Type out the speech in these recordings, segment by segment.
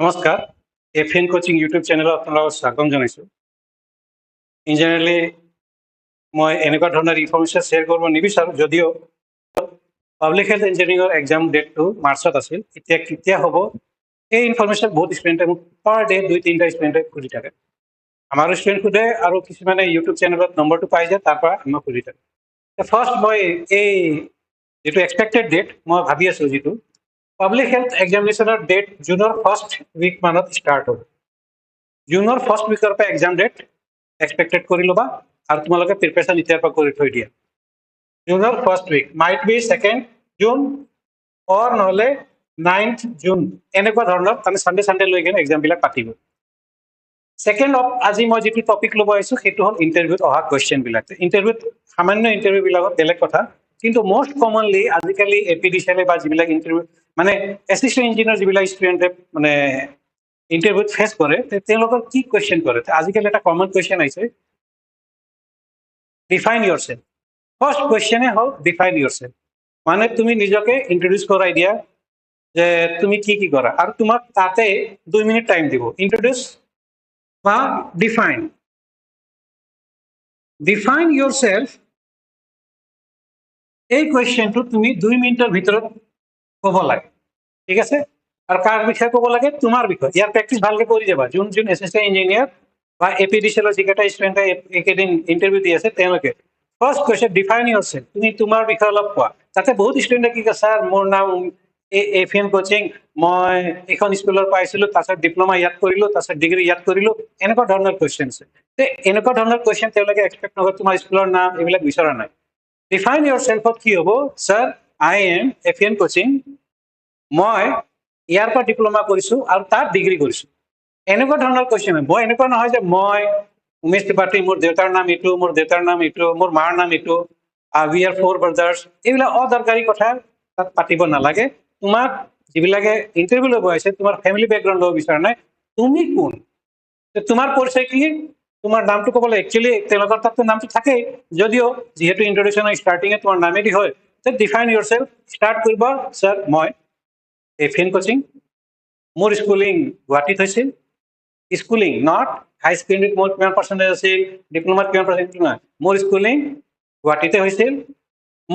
নমস্কাৰ FN coaching YouTube চেনেলত আপোনালোকক স্বাগতম জনাইছোঁ। ইন জেনেৰেলি মই এনেকুৱা ধৰণৰ ইনফৰমেশ্যন শ্বেয়াৰ কৰিব নিবিচাৰোঁ, যদিও পাব্লিক হেল্থ ইঞ্জিনিয়াৰিঙৰ এক্সাম ডেটটো মাৰ্চত আছিল। এতিয়া কেতিয়া হ'ব এই ইনফৰমেশ্যন বহুত ষ্টুডেণ্টে মোক পাৰ ডে 2-3টা ষ্টুডেণ্টে সুধি থাকে। আমাৰো ষ্টুডেণ্ট সোধে আৰু কিছুমানে ইউটিউব চেনেলত নম্বৰটো পাই যায়, তাৰ পৰা আমাক সুধি থাকে। ফাৰ্ষ্ট মই এই যিটো এক্সপেক্টেড ডেট মই ভাবি আছোঁ, যিটো পাব্লিক হেল্থ এক্সামিনেশ্যনৰ ডেট জুনৰ ফাৰ্ষ্ট উইক মানত ষ্টাৰ্ট হ'ব। জুনৰ ফাৰ্ষ্ট উইকৰ পৰা এক্সাম ডেট এক্সপেক্টেড কৰি ল'বা আৰু তোমালোকে প্ৰিপেৰেশ্যন এতিয়াৰ পৰা কৰি থৈ দিয়া। জুনৰ first week might be 2nd June or নহ'লে 9th জুন, এনেকুৱা ধৰণৰ তাৰমানে চানডে লৈ কিনে এক্সামবিলাক পাতিব। ছেকেণ্ড অফ আজি মই যিটো টপিক ল'ব আহিছোঁ সেইটো হ'ল ইণ্টাৰভিউত অহা কুৱেশ্যনবিলাক। ইণ্টাৰভিউত সামান্য ইণ্টাৰভিউবিলাকত বেলেগ কথা, কিন্তু মষ্ট কমনলি আজিকালি এপিডিচিএলে বা যিবিলাক ইণ্টাৰভিউ মানে এছিষ্টেণ্ট ইঞ্জিনিয়াৰ যিবিলাক ষ্টুডেণ্টে মানে ইণ্টাৰভিউত ফেচ কৰে, তেওঁলোকৰ কি কুৱেশ্যন কৰে। আজিকালি এটা কমন কুৱেশ্যন আহিছে, ডিফাইন ইয়ৰ চেল্ফ। ফাৰ্ষ্ট কুৱেশ্যনে হ'ল ডিফাইন ইয়ৰ চেল্ফ, মানে তুমি নিজকে ইন্ট্ৰডিউচ কৰাই দিয়া যে তুমি কি কি কৰা, আৰু তোমাক তাতে 2 মিনিট টাইম দিব। ইন্ট্ৰডিউচ বা ডিফাইন ইয়ৰ চেল্ফ, এই কুৱেশ্যনটো তুমি 2 মিনিটৰ ভিতৰত ক'ব লাগে, ঠিক আছে। আৰু কাৰ বিষয়ে ক'ব লাগে? তোমাৰ বিষয়ে। ইয়াৰ প্ৰেক্টিচ ভালকে কৰি যাবা। যোন এছিষ্টেণ্ট ইঞ্জিনিয়াৰ বা এপিডিচিএলৰ যিকেইটা ষ্টুডেণ্টে এইকেইদিন ইণ্টাৰভিউ দি আছে, তেওঁলোকে ফাৰ্ষ্ট কুৱেশ্যন ডিফাইন ইয়ৰ চেল্ফ, তুমি তোমাৰ বিষয়ে অলপ কোৱা। তাতে বহুত ষ্টুডেণ্টে কি কয়, ছাৰ মোৰ নাম এফএন কোচিং, মই এইখন স্কুলৰ পৰা আহিছিলোঁ, তাৰপিছত ডিপ্ল'মা ইয়াত কৰিলোঁ, তাৰপিছত ডিগ্ৰী ইয়াত কৰিলোঁ, এনেকুৱা ধৰণৰ কুৱেশ্যন আছে। এনেকুৱা ধৰণৰ কুৱেশ্যন তেওঁলোকে এক্সপেক্ট নকৰে, তোমাৰ স্কুলৰ নাম এইবিলাক বিচৰা নাই। ডিফাইন ইয়ৰ চেল্ফত কি হ'ব? Sir I am FN coaching, মই ইয়াৰ পৰা ডিপ্ল'মা কৰিছোঁ আৰু তাত ডিগ্ৰী কৰিছোঁ, এনেকুৱা ধৰণৰ কুৱেশ্যন। মই এনেকুৱা নহয় যে মই উমেশ ত্ৰিপাঠী, মোৰ দেউতাৰ নাম এইটো, মোৰ দেউতাৰ নাম এইটো, মোৰ মাৰ নাম এইটো, উই আৰ 4 ব্ৰাদাৰ্ছ, এইবিলাক অদৰকাৰী কথা তাত পাতিব নালাগে। তোমাক যিবিলাকে ইণ্টাৰভিউ ল'ব আহিছে, তোমাৰ ফেমিলি বেকগ্ৰাউণ্ড ল'ব বিচৰা নাই, তুমি কোন, তোমাৰ পৰিচয় কি, তোমাৰ নামটো ক'ব লাগে। একচুৱেলি তেওঁলোকৰ তাততো নামটো থাকেই, যদিও যিহেতু ইন্ট্ৰডিউচনৰ ষ্টাৰ্টিঙে তোমাৰ নামেদি হয়, ডিফাইন ইয়ৰ চেল্ফ ষ্টাৰ্ট কৰিব। ছাৰ মই এফএন কোচিং, মোৰ স্কুলিং গুৱাহাটীত হৈছিল। স্কুলিং নট হাই ছেকেণ্ডেৰীত মোৰ কিমান পাৰ্চেণ্টেজ আছিল, ডিপ্ল'মাত কিমান পাৰ্চেণ্টেজ নাই, মোৰ স্কুলিং গুৱাহাটীতে হৈছিল।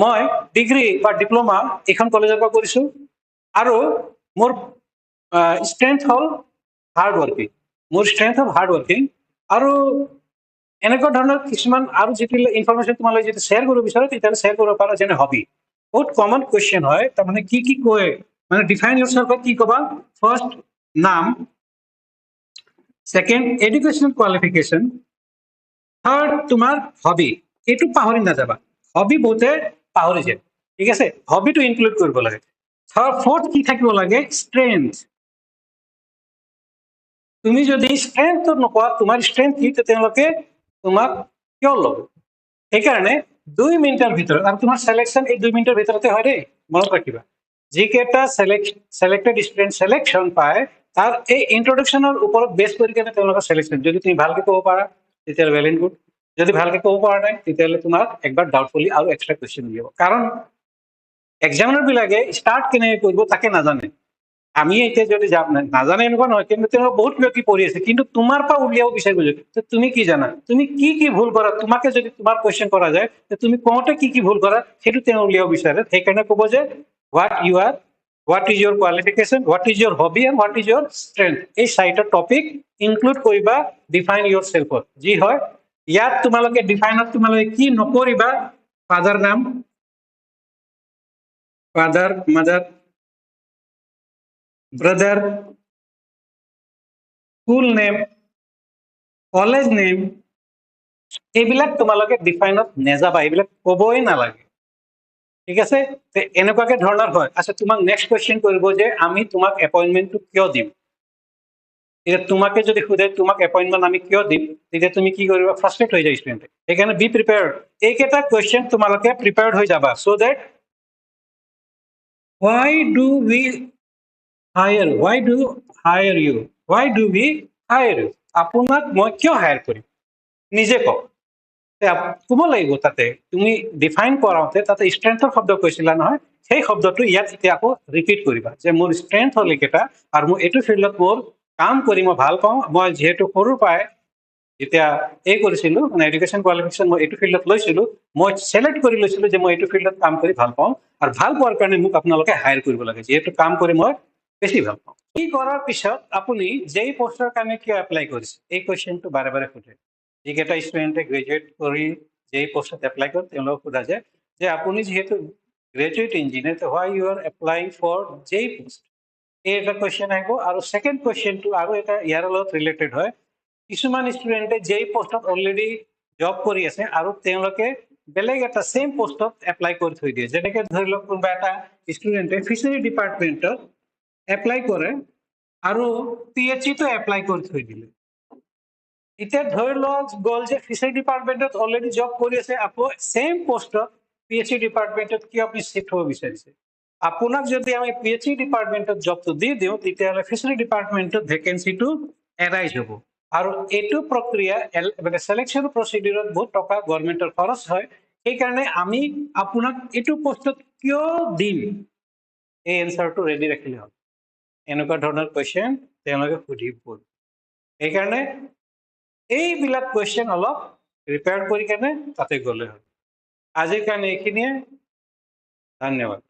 মই ডিগ্ৰী বা ডিপ্ল'মা এইখন কলেজৰ পৰা কৰিছোঁ, আৰু মোৰ ষ্ট্ৰেংথ হ'ল হাৰ্ড ৱৰ্কিং, আৰু এনেকুৱা ধৰণৰ কিছুমান আৰু যিটো ইনফৰমেশ্যন তোমালোকে যদি শ্বেয়াৰ কৰিব বিচাৰা, তেতিয়াহ'লে শ্বেয়াৰ কৰিব পাৰা। যেনে হবি, বহুত কমন কুৱেশ্যন হয়, তাৰমানে কি কি কয়, মানে ডিফাইন ইয়ৰ চেল্ফত কি ক'বা? ফাৰ্ষ্ট নাম, ছেকেণ্ড এডুকেশ্যনেল কোৱালিফিকেশ্যন, থাৰ্ড তোমাৰ হবি, এইটো পাহৰি নাযাবা। হবি বহুতে পাহৰি যায়, ঠিক আছে, হবিটো ইনক্লুড কৰিব লাগে। ফৰ্থ কি থাকিব লাগে? ষ্ট্ৰেংথ। তুমি যদি ষ্ট্ৰেংথটো নোকোৱা, তোমাৰ ষ্ট্ৰেংথ কি, তেওঁলোকে তোমাক কিয় ল'ব? সেইকাৰণে 2 মিনিটৰ ভিতৰত, আৰু তোমাৰ চিলেকশ্যন এই 2 মিনিটৰ ভিতৰতে হয় দেই, মনত ৰাখিবা। যিকেইটা চিলেক্টেড ষ্টুডেণ্ট চিলেকশ্যন পায়, তাৰ এই ইন্ট্ৰডাকশ্যনৰ ওপৰত বেছ কৰি কেনে তেওঁলোকৰ চিলেকশ্যন। যদি তুমি ভালকে ক'ব পাৰা, তেতিয়াহ'লে ৱেল এণ্ড গুড। যদি ভালকে ক'ব পৰা নাই, তেতিয়াহ'লে তোমাক একবাৰ ডাউটফুলি আৰু এক্সট্ৰা কুৱেশ্যন উলিয়াব। কাৰণ এক্সামিনাৰ বিলাকে ষ্টাৰ্ট কেনেকৈ কৰিব তাকে নাজানে। আমি এতিয়া যদি নাজানে এনেকুৱা নহয়, কিন্তু তেওঁ বহুত কিবা কি পঢ়ি আছে, কিন্তু তোমাৰ পৰা উলিয়াব বিচাৰিব যে তুমি কি জানা, তুমি কি কি ভুল কৰা। তোমাকে যদি তোমাৰ কুৱেশ্যন কৰা যায়, তুমি কওঁতে কি কি ভুল কৰা সেইটো তেওঁ উলিয়াব বিচাৰে। সেইকাৰণে ক'ব যে what you are, what is your qualification, what is your hobby, and what is your strength. এই 4টা টপিক ইনক্লুড কৰিবা ডিফাইন ইয়ৰ চেল্ফত। যি হয় ইয়াত তোমালোকে ডিফাইনত তোমালোকে কি নকৰিবা? ফাদাৰ নাম, father, mother, brother, school name, college name, এইবিলাক তোমালোকে ডিফাইনত নেযাবা, এইবিলাক ক'বই নালাগে, ঠিক আছে। এনেকুৱাকে ধৰণৰ হয়। আচ্ছা, তোমাক নেক্সট কুৱেশ্যন কৰিব যে আমি তোমাক এপইণ্টমেণ্টটো কিয় দিম। এতিয়া তোমাকে যদি সোধে তোমাক এপইণ্টমেণ্ট আমি কিয় দিম, তেতিয়া তুমি কি কৰিবা? ফ্ৰাষ্ট্ৰেট হৈ যায় ষ্টুডেণ্টে। সেইকাৰণে বি প্ৰিপেয়াৰ্ড, এইকেইটা কুৱেশ্যন তোমালোকে প্ৰিপেয়াৰ্ড হৈ যাবা। চ' date why do we hire, why do hire you, why do we hire you, আপোনাক মই কিয় হায়াৰ কৰিম, নিজে কওক। ক'ব লাগিব। তাতে তুমি ডিফাইন কৰাওঁতে তাতে ষ্ট্ৰেংথৰ শব্দ কৈছিলা নহয়, সেই শব্দটো ইয়াত এতিয়া আকৌ ৰিপিট কৰিবা যে মোৰ ষ্ট্ৰেংথ হ'ল এইকেইটা আৰু মই এইটো ফিল্ডত মোৰ কাম কৰি মই ভাল পাওঁ মই যিহেতু সৰুৰ পৰাই যেতিয়া এই কৰিছিলোঁ মানে এডুকেশ্যন কোৱালিফিকেশ্যন মই এইটো ফিল্ডত লৈছিলোঁ মই চিলেক্ট কৰি লৈছিলোঁ যে মই এইটো ফিল্ডত কাম কৰি ভাল পাওঁ আৰু ভাল পোৱাৰ কাৰণে মোক আপোনালোকে হায়াৰ কৰিব লাগে যিহেতু কাম কৰি মই বেছি ভাল পাওঁ এই কৰাৰ পিছত আপুনি যেই পোষ্টৰ কাৰণে কিয় এপ্লাই কৰিছে এই কুৱেশ্যনটো বাৰে বাৰে সোধে যিকেইটা ষ্টুডেণ্টে গ্ৰেজুৱেট কৰি যেই পোষ্টত এপ্লাই কৰে তেওঁলোকক সোধা যায় যে আপুনি যিহেতু graduate engineer why you are applying for যেই পোষ্ট এই এটা কুৱেশ্যন আহিব আৰু ছেকেণ্ড কুৱেশ্যনটো আৰু এটা ইয়াৰ লগত ৰিলেটেড হয় কিছুমান ষ্টুডেণ্টে যেই পোষ্টত অলৰেডি জব কৰি আছে আৰু তেওঁলোকে বেলেগ এটা ছেম পোষ্টত এপ্লাই কৰি থৈ দিয়ে যেনেকৈ ধৰি লওক কোনোবা এটা ষ্টুডেণ্টে ফিচাৰী ডিপাৰ্টমেণ্টত এপ্লাই কৰে আৰু PhD টো এপ্লাই কৰি থৈ দিলে এতিয়া ধৰি লওক গ'ল যে ফিচাৰী ডিপাৰ্টমেণ্টত অলৰেডি জব কৰি আছে আকৌ ছেম পোষ্টত PhD ডিপাৰ্টমেণ্টত কিয় আপুনি চিফ্ট হ'ব বিচাৰিছে আপোনাক যদি আমি PhD ডিপাৰ্টমেণ্টত জবটো দি দিওঁ তেতিয়াহ'লে ফিচাৰী ডিপাৰ্টমেণ্টত ভেকেঞ্চিটো এৰাইজ হ'ব আৰু এইটো প্ৰক্ৰিয়া মানে চিলেকশ্যন প্ৰচিডিউৰত বহুত টকা গভৰ্ণমেণ্টৰ খৰচ হয় সেইকাৰণে আমি আপোনাক এইটো পোষ্টত কিয় দিম এই এনচাৰটো ৰেডি ৰাখিলে হ'ল এনেকুৱা ধৰণৰ কুৱেশ্যন তেওঁলোকে সুধিব সেইকাৰণে এইবিলাক কুৱেশ্যন অলপ প্ৰিপেয়াৰ কৰি কেনে তাতে গ'লে হ'ল আজিৰ কাৰণে এইখিনিয়ে ধন্যবাদ